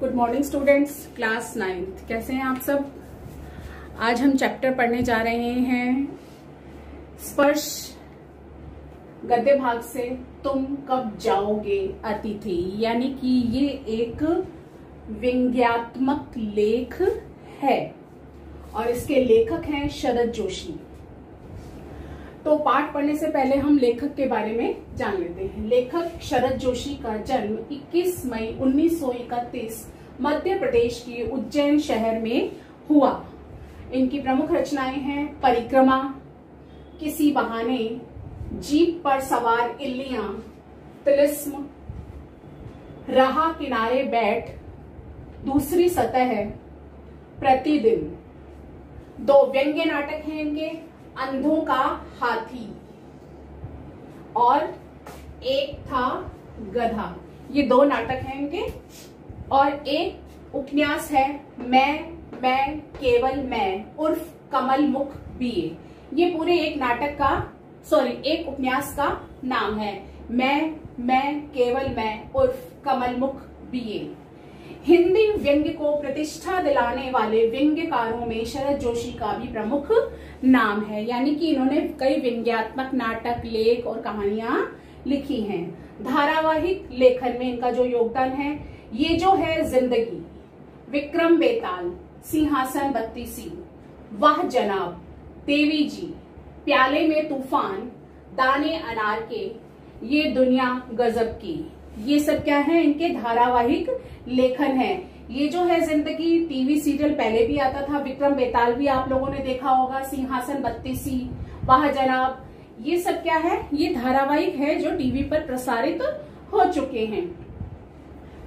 Good morning students, class 9th। कैसे हैं आप सब। आज हम चैप्टर पढ़ने जा रहे हैं स्पर्श गद्य भाग से तुम कब जाओगे अतिथि, यानी कि ये एक व्यंग्यात्मक लेख है और इसके लेखक हैं शरद जोशी। तो पाठ पढ़ने से पहले हम लेखक के बारे में जान लेते हैं। लेखक शरद जोशी का जन्म 21 मई 1931 मध्य प्रदेश के उज्जैन शहर में हुआ। इनकी प्रमुख रचनाएं हैं परिक्रमा, किसी बहाने, जीप पर सवार इल्लियां, तिलिस्म, रहा किनारे बैठ, दूसरी सतह, प्रतिदिन। 2 व्यंग्य नाटक हैं इनके, अंधों का हाथी और एक था गधा। ये 2 नाटक हैं इनके। और एक उपन्यास है मैं केवल मैं उर्फ कमल मुख बीए। ये पूरे एक उपन्यास का नाम है, मैं केवल मैं उर्फ कमल मुख बीए। हिंदी व्यंग्य को प्रतिष्ठा दिलाने वाले व्यंग्यकारों में शरद जोशी का भी प्रमुख नाम है, यानी कि इन्होंने कई व्यंग्यात्मक नाटक, लेख और कहानियां लिखी हैं। धारावाहिक लेखन में इनका जो योगदान है, ये जो है जिंदगी, विक्रम बेताल, सिंहासन बत्तीसी, वाह जनाब, देवी जी, प्याले में तूफान, दाने अनार के, ये दुनिया गजब की, ये सब क्या है इनके धारावाहिक लेखन है। ये जो है जिंदगी टीवी सीरियल पहले भी आता था, विक्रम बेताल भी आप लोगों ने देखा होगा, सिंहासन बत्तीसी, वाह जनाब, ये सब क्या है, ये धारावाहिक है जो टीवी पर प्रसारित हो चुके हैं।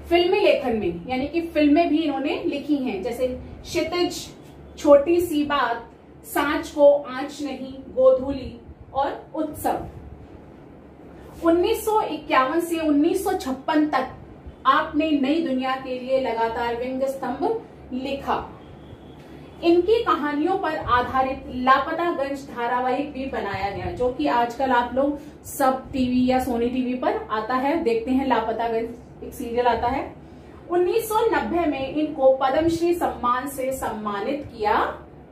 फिल्मी लेखन में, यानी कि फिल्में भी इन्होंने लिखी हैं, जैसे क्षितिज, छोटी सी बात, सांच को आंच नहीं, गोधूली और उत्सव। 1951 से 1956 तक आपने नई दुनिया के लिए लगातार व्यंग्य स्तंभ लिखा। इनकी कहानियों पर आधारित लापतागंज धारावाहिक भी बनाया गया, जो कि आजकल आप लोग सब टीवी या सोनी टीवी पर आता है, देखते हैं। लापतागंज एक सीरियल आता है। 1990 में इनको पद्मश्री सम्मान से सम्मानित किया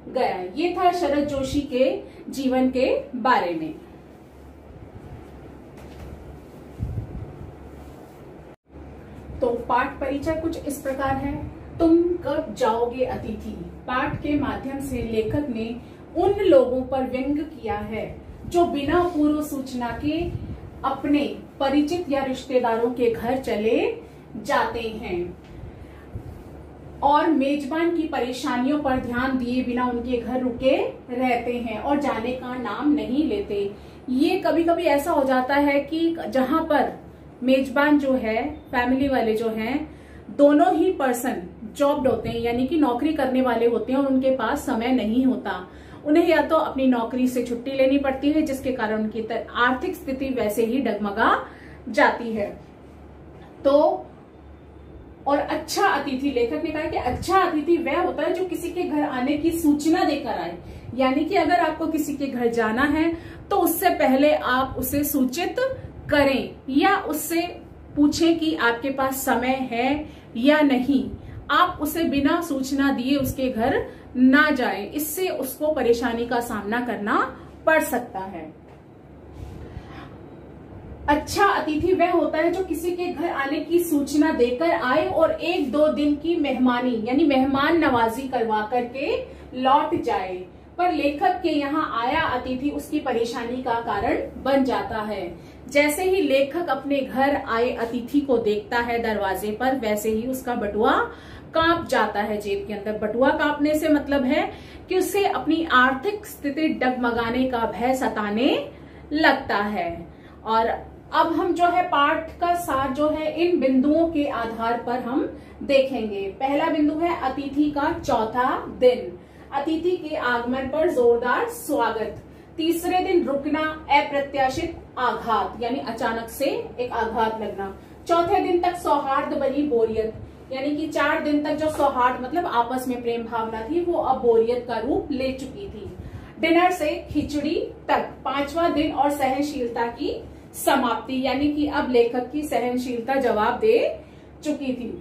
गया। ये था शरद जोशी के जीवन के बारे में। तो पाठ परिचय कुछ इस प्रकार है। तुम कब जाओगे अतिथि पाठ के माध्यम से लेखक ने उन लोगों पर व्यंग्य किया है जो बिना पूर्व सूचना के अपने परिचित या रिश्तेदारों के घर चले जाते हैं और मेजबान की परेशानियों पर ध्यान दिए बिना उनके घर रुके रहते हैं और जाने का नाम नहीं लेते। ये कभी कभी ऐसा हो जाता है कि जहां पर मेजबान जो है, फैमिली वाले जो हैं, दोनों ही पर्सन जॉब्ड होते हैं, यानी कि नौकरी करने वाले होते हैं और उनके पास समय नहीं होता। उन्हें या तो अपनी नौकरी से छुट्टी लेनी पड़ती है, जिसके कारण उनकी आर्थिक स्थिति वैसे ही डगमगा जाती है। तो और अच्छा अतिथि, लेखक ने कहा कि अच्छा अतिथि वह होता है जो किसी के घर आने की सूचना देकर आए, यानी कि अगर आपको किसी के घर जाना है तो उससे पहले आप उसे सूचित करें या उससे पूछें कि आपके पास समय है या नहीं। आप उसे बिना सूचना दिए उसके घर ना जाएं, इससे उसको परेशानी का सामना करना पड़ सकता है। अच्छा अतिथि वह होता है जो किसी के घर आने की सूचना देकर आए और 1-2 दिन की मेहमानी यानी मेहमान नवाजी करवा करके लौट जाए। पर लेखक के यहाँ आया अतिथि उसकी परेशानी का कारण बन जाता है। जैसे ही लेखक अपने घर आए अतिथि को देखता है दरवाजे पर, वैसे ही उसका बटुआ कांप जाता है जेब के अंदर। बटुआ कांपने से मतलब है कि उसे अपनी आर्थिक स्थिति डगमगाने का भय सताने लगता है। और अब हम जो है पाठ का सार जो है इन बिंदुओं के आधार पर हम देखेंगे। पहला बिंदु है अतिथि का चौथा दिन, अतिथि के आगमन पर जोरदार स्वागत। तीसरे दिन रुकना, अप्रत्याशित आघात, यानी अचानक से एक आघात लगना। चौथे दिन तक सौहार्द बनी बोरियत, यानी कि 4 दिन तक जो सौहार्द मतलब आपस में प्रेम भावना थी वो अब बोरियत का रूप ले चुकी थी। डिनर से खिचड़ी तक 5वां दिन और सहनशीलता की समाप्ति, यानी कि अब लेखक की सहनशीलता जवाब दे चुकी थी।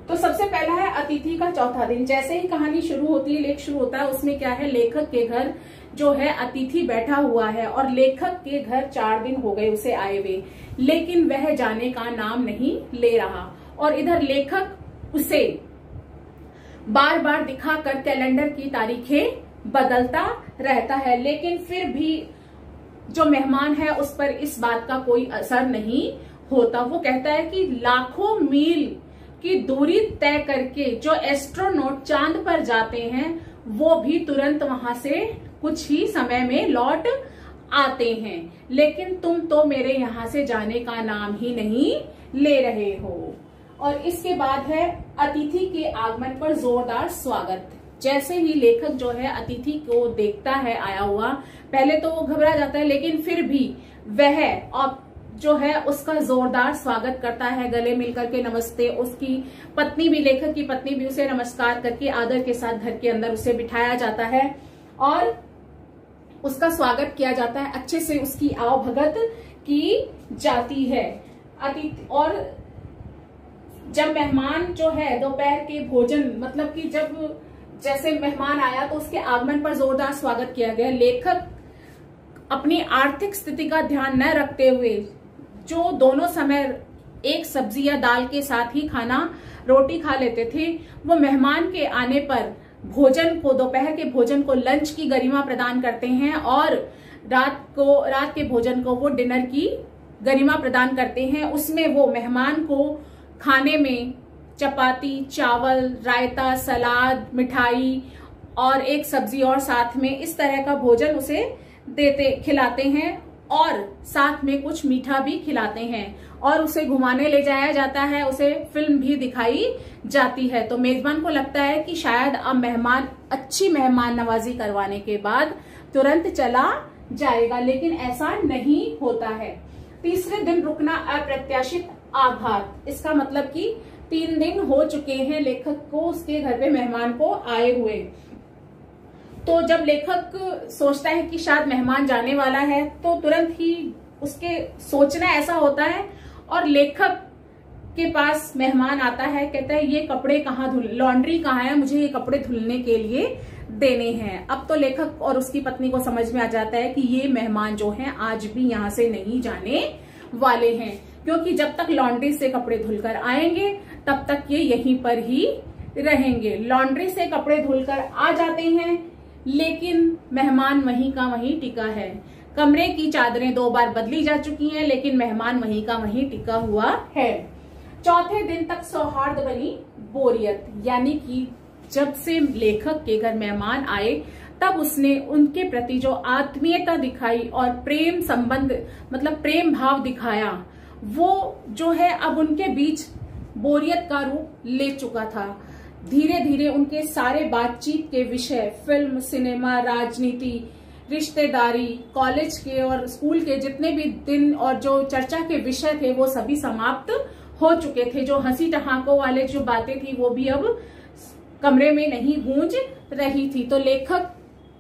तो सबसे पहला है अतिथि का चौथा दिन। जैसे ही कहानी शुरू होती है, लेख शुरू होता है, उसमें क्या है, लेखक के घर जो है अतिथि बैठा हुआ है और लेखक के घर 4 दिन हो गए उसे आए हुए, लेकिन वह जाने का नाम नहीं ले रहा। और इधर लेखक उसे बार बार दिखाकर कैलेंडर की तारीखें बदलता रहता है, लेकिन फिर भी जो मेहमान है उस पर इस बात का कोई असर नहीं होता। वो कहता है कि लाखों मील की दूरी तय करके जो एस्ट्रोनॉट चांद पर जाते हैं वो भी तुरंत वहां से कुछ ही समय में लौट आते हैं, लेकिन तुम तो मेरे यहाँ से जाने का नाम ही नहीं ले रहे हो। और इसके बाद है अतिथि के आगमन पर जोरदार स्वागत। जैसे ही लेखक जो है अतिथि को देखता है आया हुआ, पहले तो वो घबरा जाता है, लेकिन फिर भी वह अब जो है उसका जोरदार स्वागत करता है, गले मिलकर के नमस्ते। उसकी पत्नी भी, लेखक की पत्नी भी उसे नमस्कार करके आदर के साथ घर के अंदर उसे बिठाया जाता है और उसका स्वागत किया जाता है, अच्छे से उसकी आवभगत की जाती है। अतिथि और जब मेहमान जो है दोपहर के भोजन, मतलब कि जब जैसे मेहमान आया तो उसके आगमन पर जोरदार स्वागत किया गया। लेखक अपनी आर्थिक स्थिति का ध्यान न रखते हुए जो दोनों समय एक सब्जी या दाल के साथ ही खाना, रोटी खा लेते थे, वो मेहमान के आने पर भोजन को, दोपहर के भोजन को लंच की गरिमा प्रदान करते हैं और रात के भोजन को वो डिनर की गरिमा प्रदान करते हैं। उसमें वो मेहमान को खाने में चपाती, चावल, रायता, सलाद, मिठाई और एक सब्जी और साथ में इस तरह का भोजन उसे खिलाते हैं और साथ में कुछ मीठा भी खिलाते हैं और उसे घुमाने ले जाया जाता है, उसे फिल्म भी दिखाई जाती है। तो मेजबान को लगता है कि शायद अब अच्छी मेहमान नवाजी करवाने के बाद तुरंत चला जाएगा, लेकिन ऐसा नहीं होता है। तीसरे दिन रुकना अप्रत्याशित आघात। इसका मतलब कि 3 दिन हो चुके हैं लेखक को उसके घर पे मेहमान को आए हुए। तो जब लेखक सोचता है कि शायद मेहमान जाने वाला है तो तुरंत ही उसके सोचना ऐसा होता है और लेखक के पास मेहमान आता है, कहता है ये कपड़े कहाँ लॉन्ड्री कहाँ है, मुझे ये कपड़े धुलने के लिए देने हैं। अब तो लेखक और उसकी पत्नी को समझ में आ जाता है कि ये मेहमान जो हैं आज भी यहाँ से नहीं जाने वाले हैं, क्योंकि जब तक लॉन्ड्री से कपड़े धुलकर आएंगे तब तक ये यहीं पर ही रहेंगे। लॉन्ड्री से कपड़े धुलकर आ जाते हैं, लेकिन मेहमान वहीं का वहीं टिका है। कमरे की चादरें 2 बार बदली जा चुकी हैं, लेकिन मेहमान वहीं का वहीं टिका हुआ है। चौथे दिन तक सौहार्द बनी बोरियत, यानी कि जब से लेखक के घर मेहमान आए तब उसने उनके प्रति जो आत्मीयता दिखाई और प्रेम संबंध, मतलब प्रेम भाव दिखाया, वो जो है अब उनके बीच बोरियत का रूप ले चुका था। धीरे धीरे उनके सारे बातचीत के विषय, फिल्म, सिनेमा, राजनीति, रिश्तेदारी, कॉलेज के और स्कूल के जितने भी दिन और जो चर्चा के विषय थे वो सभी समाप्त हो चुके थे। जो हंसी ठहाकों वाले जो बातें थी वो भी अब कमरे में नहीं गूंज रही थी। तो लेखक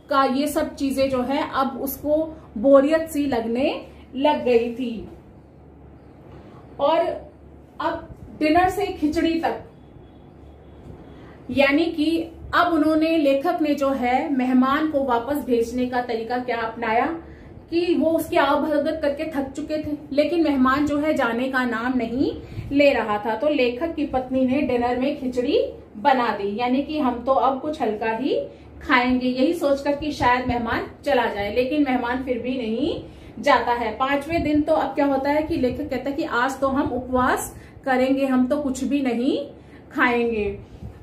का ये सब चीजें जो है अब उसको बोरियत सी लगने लग गई थी। और अब डिनर से खिचड़ी तक, यानी कि अब उन्होंने, लेखक ने जो है मेहमान को वापस भेजने का तरीका क्या अपनाया कि वो उसकी आवभगत करके थक चुके थे, लेकिन मेहमान जो है जाने का नाम नहीं ले रहा था। तो लेखक की पत्नी ने डिनर में खिचड़ी बना दी, यानी कि हम तो अब कुछ हल्का ही खाएंगे, यही सोचकर कि शायद मेहमान चला जाए, लेकिन मेहमान फिर भी नहीं जाता है। 5वें दिन तो अब क्या होता है कि लेखक कहता है कि आज तो हम उपवास करेंगे, हम तो कुछ भी नहीं खाएंगे।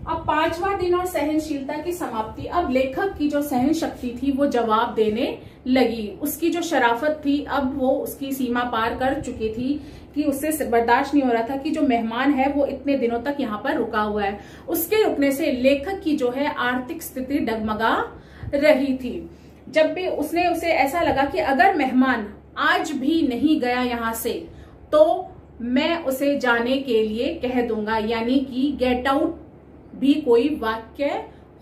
अब 5वां दिन और सहनशीलता की समाप्ति। अब लेखक की जो सहन शक्ति थी वो जवाब देने लगी, उसकी जो शराफत थी अब वो उसकी सीमा पार कर चुकी थी कि उससे बर्दाश्त नहीं हो रहा था कि जो मेहमान है वो इतने दिनों तक यहाँ पर रुका हुआ है। उसके रुकने से लेखक की जो है आर्थिक स्थिति डगमगा रही थी। जब भी उसे ऐसा लगा कि अगर मेहमान आज भी नहीं गया यहाँ से तो मैं उसे जाने के लिए कह दूंगा, यानी कि गेट आउट भी कोई वाक्य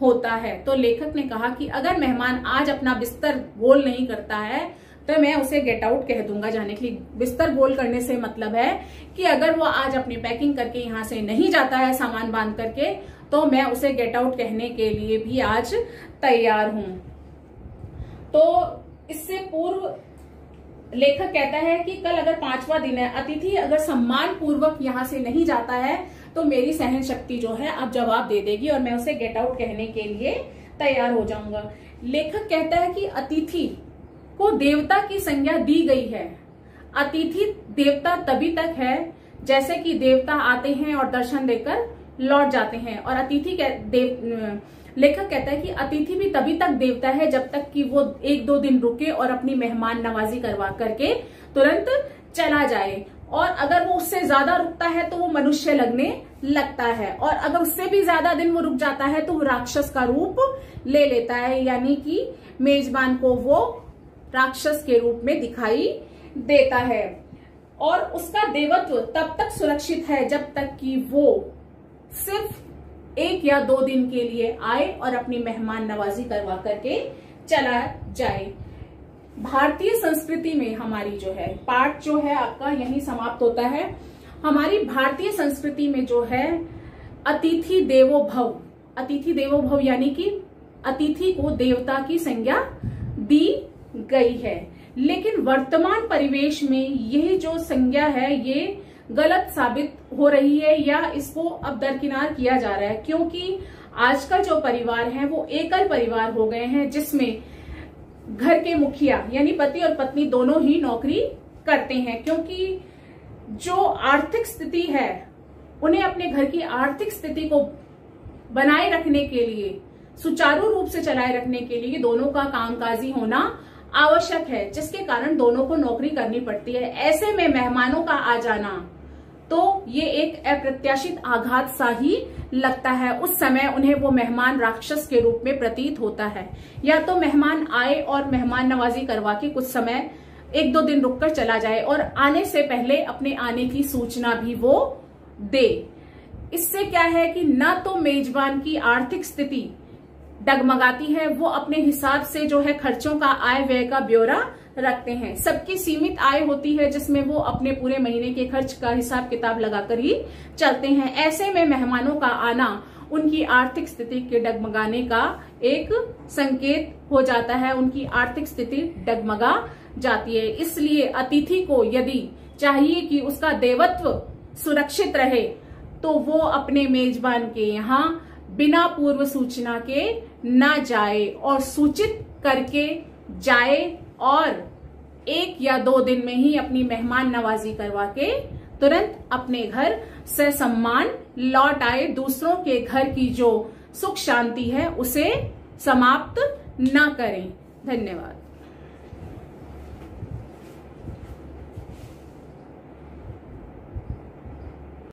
होता है। तो लेखक ने कहा कि अगर मेहमान आज अपना बिस्तर गोल नहीं करता है तो मैं उसे गेट आउट कह दूंगा जाने के लिए। बिस्तर गोल करने से मतलब है कि अगर वो आज अपनी पैकिंग करके यहाँ से नहीं जाता है सामान बांध करके, तो मैं उसे गेट आउट कहने के लिए भी आज तैयार हूं। तो इससे पूर्व लेखक कहता है कि कल अगर 5वां दिन है, अतिथि अगर सम्मान पूर्वक यहाँ से नहीं जाता है तो मेरी सहन शक्ति जो है अब जवाब दे देगी और मैं उसे गेट आउट कहने के लिए तैयार हो जाऊंगा। लेखक कहता है कि अतिथि को देवता की संज्ञा दी गई है। अतिथि देवता तभी तक है जैसे कि देवता आते हैं और दर्शन देकर लौट जाते हैं, और लेखक कहता है कि अतिथि भी तभी तक देवता है जब तक कि वो 1-2 दिन रुके और अपनी मेहमान नवाजी करवा करके तुरंत चला जाए, और अगर वो उससे ज्यादा रुकता है तो वो मनुष्य लगने लगता है, और अगर उससे भी ज्यादा दिन वो रुक जाता है तो वो राक्षस का रूप ले लेता है, यानी कि मेजबान को वो राक्षस के रूप में दिखाई देता है। और उसका देवत्व तब तक सुरक्षित है जब तक कि वो सिर्फ 1 या 2 दिन के लिए आए और अपनी मेहमान नवाजी करवा करके चला जाए। भारतीय संस्कृति में हमारी जो है पाठ जो है आपका यहीं समाप्त होता है। हमारी भारतीय संस्कृति में जो है अतिथि देवो भव यानी कि अतिथि को देवता की संज्ञा दी गई है, लेकिन वर्तमान परिवेश में यह जो संज्ञा है ये गलत साबित हो रही है, या इसको अब दरकिनार किया जा रहा है, क्योंकि आजकल जो परिवार हैं वो एकल परिवार हो गए हैं, जिसमें घर के मुखिया यानी पति और पत्नी दोनों ही नौकरी करते हैं, क्योंकि जो आर्थिक स्थिति है उन्हें अपने घर की आर्थिक स्थिति को बनाए रखने के लिए, सुचारू रूप से चलाए रखने के लिए दोनों का कामकाजी होना आवश्यक है, जिसके कारण दोनों को नौकरी करनी पड़ती है। ऐसे में मेहमानों का आ जाना तो ये एक अप्रत्याशित आघात सा ही लगता है। उस समय उन्हें वो मेहमान राक्षस के रूप में प्रतीत होता है। या तो मेहमान आए और मेहमान नवाजी करवा के कुछ समय 1-2 दिन रुककर चला जाए और आने से पहले अपने आने की सूचना भी वो दे। इससे क्या है कि ना तो मेजबान की आर्थिक स्थिति डगमगाती है, वो अपने हिसाब से जो है खर्चों का आय व्यय का ब्यौरा रखते हैं। सबकी सीमित आय होती है जिसमें वो अपने पूरे महीने के खर्च का हिसाब किताब लगाकर ही चलते हैं। ऐसे में मेहमानों का आना उनकी आर्थिक स्थिति के डगमगाने का एक संकेत हो जाता है, उनकी आर्थिक स्थिति डगमगा जाती है। इसलिए अतिथि को यदि चाहिए कि उसका देवत्व सुरक्षित रहे तो वो अपने मेजबान के यहाँ बिना पूर्व सूचना के न जाए और सूचित करके जाए, और 1 या 2 दिन में ही अपनी मेहमान नवाजी करवा के तुरंत अपने घर ससम्मान लौट आए। दूसरों के घर की जो सुख शांति है उसे समाप्त न करें। धन्यवाद।